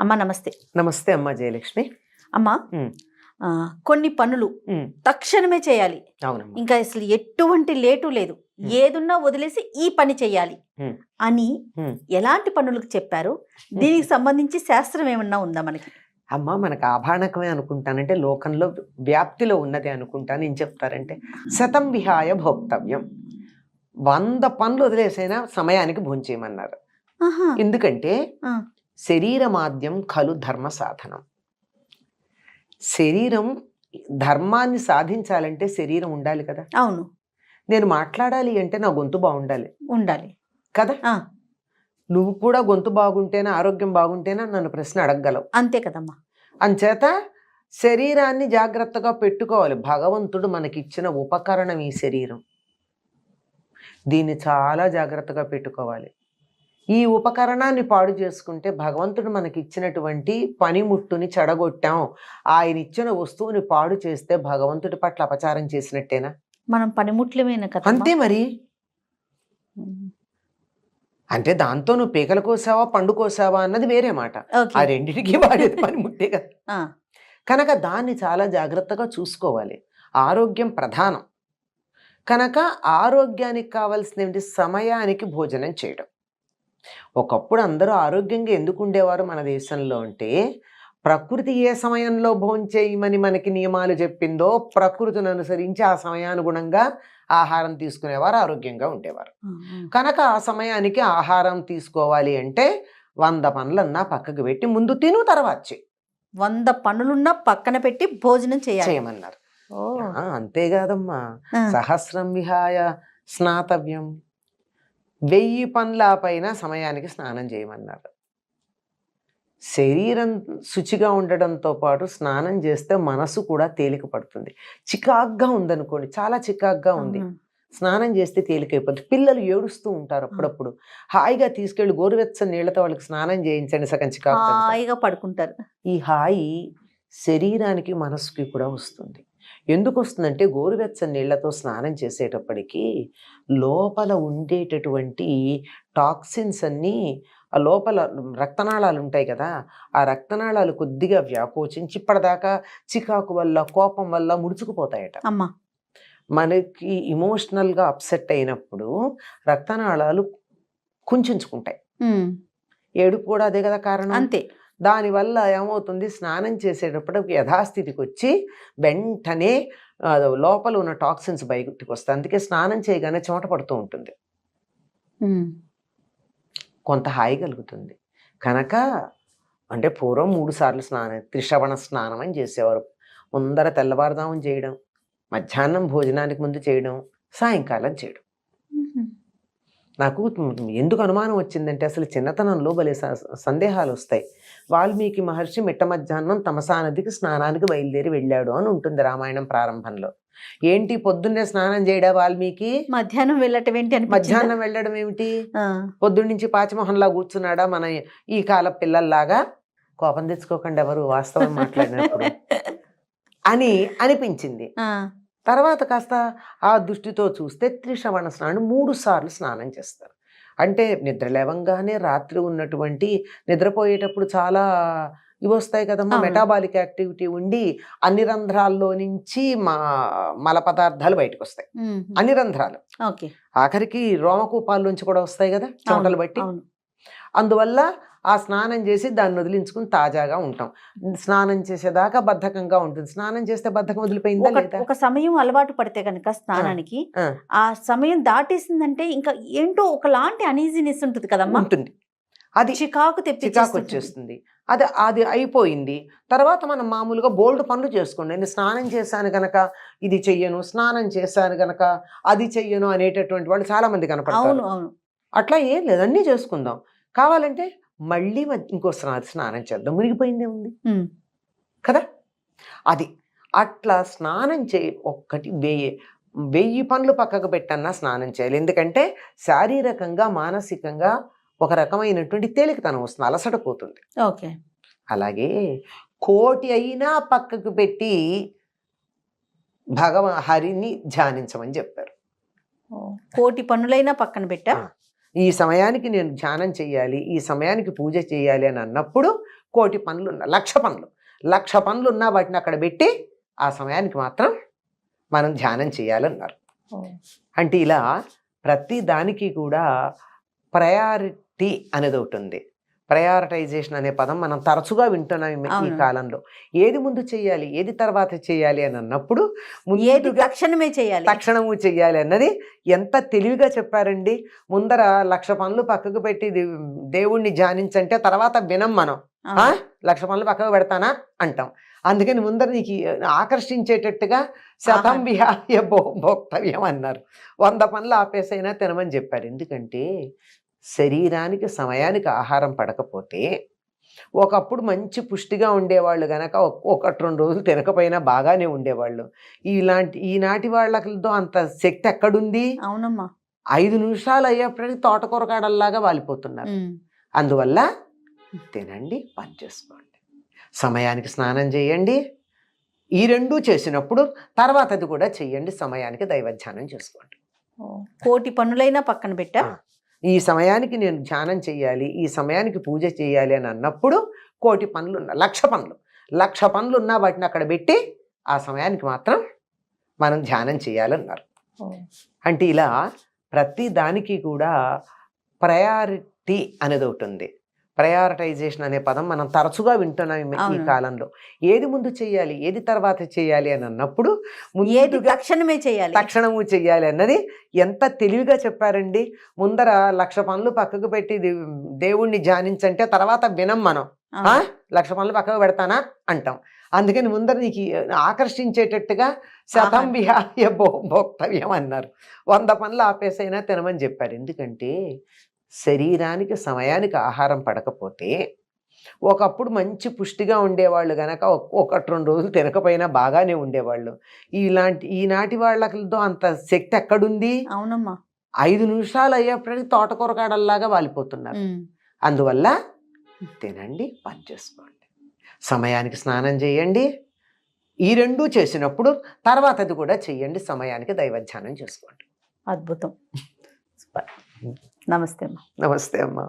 అమ్మ నమస్తే. నమస్తే అమ్మ జయలక్ష్మి. అమ్మ ఉమ్, కొన్ని పనులు ఉమ్, తక్షణమే చేయాలి. అవునమ్మా. ఇంకా అసలు ఎటువంటి లేటు లేదు. ఏదున్నా వదిలేసి ఈ పని చేయాలి ఉమ్, అని ఉమ్. ఎలాంటి పనులకు చెప్పారు? దీనికి సంబంధించి శాస్త్రం ఏమన్నా ఉందా మనకి? అమ్మ మనకు ఆభాణకమే అనుకుంటానంటే లోకంలో వ్యాప్తిలో ఉన్నది అనుకుంటాను. ఏం చెప్తారంటే శతం విహాయ భోక్తవ్యం, 100 పనులు వదిలేసైనా సమయానికి భోంచేయమన్నారు. ఆహా. ఎందుకంటే ఆ, శరీరమాద్యం ఖలు ధర్మ సాధనం. శరీరం ధర్మాన్ని సాధించాలంటే శరీరం ఉండాలి కదా. అవును, నేను మాట్లాడాలి అంటే నా గొంతు బాగుండాలి ఉండాలి కదా. ఆ, నువ్వు కూడా గొంతు బాగుంటేనా ఆరోగ్యం బాగుంటేనా నన్ను ప్రశ్న అడగగలవు. అంతే కదమ్మా. అంచేత శరీరాన్ని జాగ్రత్తగా పెట్టుకోవాలి. భగవంతుడు మనకిచ్చిన ఉపకరణం ఈ శరీరం. దీన్ని చాలా జాగ్రత్తగా పెట్టుకోవాలి. ఈ ఉపకరణాన్ని పాడు చేసుకుంటే భగవంతుడు మనకి ఇచ్చినటువంటి పనిముట్టుని చెడగొట్టాం. ఆయన ఇచ్చిన వస్తువుని పాడు చేస్తే భగవంతుడి పట్ల అపచారం చేసినట్టేనా? మనం పనిముట్లమేనా కదా? అంతే మరి. అంటే దాంతో నువ్వు పీకలు కోసావా పండు కోసావా అన్నది వేరే మాట. ఆ రెండింటికి వాడేది పనిముట్టే కదా. కనుక దాన్ని చాలా జాగ్రత్తగా చూసుకోవాలి. ఆరోగ్యం ప్రధానం కనుక ఆరోగ్యానికి కావాల్సినటువంటి సమయానికి భోజనం చేయడం. ఒకప్పుడు అందరూ ఆరోగ్యంగా ఎందుకు ఉండేవారు మన దేశంలో అంటే ప్రకృతి ఏ సమయంలో భోంచేయమని మనకి నియమాలు చెప్పిందో ప్రకృతిని అనుసరించి ఆ సమయానుగుణంగా ఆహారం తీసుకునేవారు, ఆరోగ్యంగా ఉండేవారు. కనుక ఆ సమయానికి ఆహారం తీసుకోవాలి అంటే 100 పనులన్నా పక్కకు పెట్టి ముందు తిను తర్వాత 100 పనులున్నా పక్కన పెట్టి భోజనం చేయమన్నారు. అంతేకాదమ్మా, సహస్రం విహాయ స్నాతవ్యం, 1000 పనుల పైన సమయానికి స్నానం చేయమన్నారు. శరీరం శుచిగా ఉండడంతో పాటు స్నానం చేస్తే మనసు కూడా తేలిక పడుతుంది. చికాగ్గా ఉందనుకోండి, చాలా చికాగ్గా ఉంది, స్నానం చేస్తే తేలికైపోతుంది. పిల్లలు ఏడుస్తూ ఉంటారు అప్పుడప్పుడు, హాయిగా తీసుకెళ్లి గోరువెచ్చని నీళ్లతో వాళ్ళకి స్నానం చేయించండి, సగం చికాకు హాయిగా పడుకుంటారు. ఈ హాయి శరీరానికి మనసుకి కూడా వస్తుంది. ఎందుకు వస్తుందంటే గోరువెచ్చని నీళ్లతో స్నానం చేసేటప్పటికీ లోపల ఉండేటటువంటి టాక్సిన్స్ అన్నీ, ఆ లోపల రక్తనాళాలు ఉంటాయి కదా, ఆ రక్తనాళాలు కొద్దిగా వ్యాకోచించి ఇప్పటిదాకా చికాకు వల్ల కోపం వల్ల ముడుచుకుపోతాయట. మనకి ఇమోషనల్గా అప్సెట్ అయినప్పుడు రక్తనాళాలు కుంచుకుంటాయి. ఏడుపు కూడా అదే కదా కారణం. అంతే. దానివల్ల ఏమవుతుంది, స్నానం చేసేటప్పుడు యథాస్థితికి వచ్చి వెంటనే లోపల ఉన్న టాక్సిన్స్ బయటకు వస్తాయి. అందుకే స్నానం చేయగానే చెమట పడుతూ ఉంటుంది, కొంత హాయి కలుగుతుంది. కనుక అంటే పూర్వం 3 సార్లు స్నానం, త్రిశ్రవణ స్నానం అని చేసేవారు. ముందర తెల్లవారుదామని చేయడం, మధ్యాహ్నం భోజనానికి ముందు చేయడం, సాయంకాలం చేయడం. నాకు ఎందుకు అనుమానం వచ్చిందంటే అసలు చిన్నతనంలో భలే సందేహాలు వస్తాయి. వాల్మీకి మహర్షి మిట్ట మధ్యాహ్నం తమసా నదికి స్నానానికి బయలుదేరి వెళ్ళాడు అని ఉంటుంది రామాయణం ప్రారంభంలో. ఏంటి పొద్దున్నే స్నానం చేయడా వాల్మీకి? మధ్యాహ్నం వెళ్ళటం ఏంటి? మధ్యాహ్నం వెళ్ళడం ఏమిటి? పొద్దున్నుంచి పాచిమోహన్లా కూర్చున్నాడా మన ఈ కాల పిల్లల్లాగా? కోపం తెచ్చుకోకండి ఎవరు, వాస్తవం మాట్లాడినప్పుడు అని అనిపించింది. తర్వాత కాస్త ఆ దృష్టితో చూస్తే త్రిశ్రవణ స్నానం 3 సార్లు స్నానం చేస్తారు. అంటే నిద్ర లేవంగానే రాత్రి ఉన్నటువంటి నిద్రపోయేటప్పుడు చాలా ఇవి వస్తాయి కదమ్మా, మెటాబాలిక్ యాక్టివిటీ ఉండి అన్ని రంధ్రాల్లో నుంచి మల పదార్థాలు బయటకు వస్తాయి. అన్ని రంధ్రాలు, ఆఖరికి రోమకూపాల్లోంచి కూడా వస్తాయి కదా చెమటలు బట్టి. అందువల్ల ఆ స్నానం చేసి దాన్ని వదిలించుకుని తాజాగా ఉంటాం. స్నానం చేసేదాకా బద్ధకంగా ఉంటుంది. స్నానం చేస్తే బద్ధకం వదిలిపోయిందా లేదా? ఒక సమయం అలవాటు పడితే కనుక స్నానానికి, ఆ సమయం దాటేసిందంటే ఇంకా ఏంటో ఒకలాంటి అనీజీనెస్ ఉంటుంది కదమ్మా. ఉంటుంది, అది చికాకు వచ్చేస్తుంది. అది అయిపోయింది. తర్వాత మనం మామూలుగా బోల్డ్ పనులు చేసుకోండి. నేను స్నానం చేశాను కనుక ఇది చెయ్యను, స్నానం చేశాను కనుక అది చెయ్యను అనేటటువంటి వాళ్ళు చాలా మంది కనపడతారు. అట్లా ఏం లేదు, అన్నీ చేసుకుందాం. కావాలంటే మళ్ళీ ఇంకో స్నానం చేద్దాం, మునిగిపోయిందే ఉంది కదా. అది అట్లా స్నానం ఒక్కటి 1000 పనులు పక్కకు పెట్టన్నా స్నానం చేయాలి. ఎందుకంటే శారీరకంగా మానసికంగా ఒక రకమైనటువంటి తేలికతనం వస్తుంది, అలసట పోతుంది. అలాగే 1,000,000 అయినా పక్కకు పెట్టి హరిని ధ్యానించమని చెప్పారు. 1,000,000 పనులైనా పక్కన పెట్టా, ఈ సమయానికి నేను ధ్యానం చెయ్యాలి, ఈ సమయానికి పూజ చేయాలి అని అన్నప్పుడు కోటి పనులు ఉన్నా, 1,00,000 పనులు, 1,00,000 పనులు ఉన్నా వాటిని అక్కడ పెట్టి ఆ సమయానికి మాత్రం మనం ధ్యానం చేయాలన్నారు. అంటే ఇలా ప్రతి దానికి కూడా ప్రయారిటీ అనేది ఒకటి ఉంది. ప్రయారిటైజేషన్ అనే పదం మనం తరచుగా వింటున్నాం ఈ కాలంలో. ఏది ముందు చేయాలి, ఏది తర్వాత చేయాలి అని అన్నప్పుడు ఏది తక్షణమే చేయాలి, తక్షణము చేయాలి అన్నది ఎంత తెలివిగా చెప్పారండి. ముందర 1,00,000 పనులు పక్కకు పెట్టి దేవుణ్ణి ధ్యానించంటే తర్వాత వినం మనం. 1,00,000 పనులు పక్కకు పెడతానా అంటాం. అందుకని ముందర నీకు ఆకర్షించేటట్టుగా శతం విహాయ భోక్తవ్యం అన్నారు. 100 పనులు ఆపేసైనా తినమని చెప్పారు. ఎందుకంటే శరీరానికి సమయానికి ఆహారం పడకపోతే, ఒకప్పుడు మంచి పుష్టిగా ఉండేవాళ్ళు గనక 1-2 రోజులు తినకపోయినా బాగానే ఉండేవాళ్ళు. ఈనాటి వాళ్ళతో అంత శక్తి ఎక్కడుంది? అవునమ్మా. 5 నిమిషాలు అయ్యేప్పటికీ తోటకూరగాడల్లాగా వాలిపోతున్నారు. అందువల్ల తినండి, పని చేసుకోండి, సమయానికి స్నానం చేయండి. ఈ 2 చేసినప్పుడు తర్వాత అది కూడా చెయ్యండి, సమయానికి దైవధ్యానం చేసుకోండి. కోటి పనులైనా పక్కన పెట్టా, ఈ సమయానికి నేను ధ్యానం చేయాలి, ఈ సమయానికి పూజ చేయాలి అని అన్నప్పుడు కోటి పనులు ఉన్నా, 1,00,000 పనులు, 1,00,000 పనులు ఉన్నా వాటిని అక్కడ పెట్టి ఆ సమయానికి మాత్రం మనం ధ్యానం చేయాలన్నారు. అంటే ఇలా ప్రతి దానికి కూడా ప్రయారిటీ అనేది ఒకటి ఉంది. ప్రయారిటైజేషన్ అనే పదం మనం తరచుగా వింటున్నాం ఈ కాలంలో. ఏది ముందు చేయాలి, ఏది తర్వాత చేయాలి అని అన్నప్పుడు ఏది తక్షణమే చేయాలి, తక్షణము చేయాలి అన్నది ఎంత తెలివిగా చెప్పారండి. ముందర 1,00,000 పనులు పక్కకు పెట్టి దేవుణ్ణి ధ్యానించంటే తర్వాత వినం మనం. 1,00,000 పనులు పక్కకు పెడతానా అంటాం. అందుకని ముందర నీకు ఆకర్షించేటట్టుగా శతం విహాయ భోక్తవ్యం అన్నారు. 100 పనులు ఆపేసైనా తినమని చెప్పారు. ఎందుకంటే శరీరానికి సమయానికి ఆహారం పడకపోతే, ఒకప్పుడు మంచి పుష్టిగా ఉండేవాళ్ళు గనక 1-2 రోజులు తినకపోయినా బాగానే ఉండేవాళ్ళు. ఈనాటి వాళ్ళతో అంత శక్తి ఎక్కడుంది? అవునమ్మా. 5 నిమిషాలు అయ్యేప్పటికీ తోటకూరగాడల్లాగా వాలిపోతున్నారు. అందువల్ల తినండి, పని చేసుకోండి, సమయానికి స్నానం చేయండి. ఈ 2 చేసినప్పుడు తర్వాత అది కూడా చెయ్యండి, సమయానికి దైవధ్యానం చేసుకోండి. అద్భుతం. నమస్తే అమ్మా. నమస్తే అమ్మా.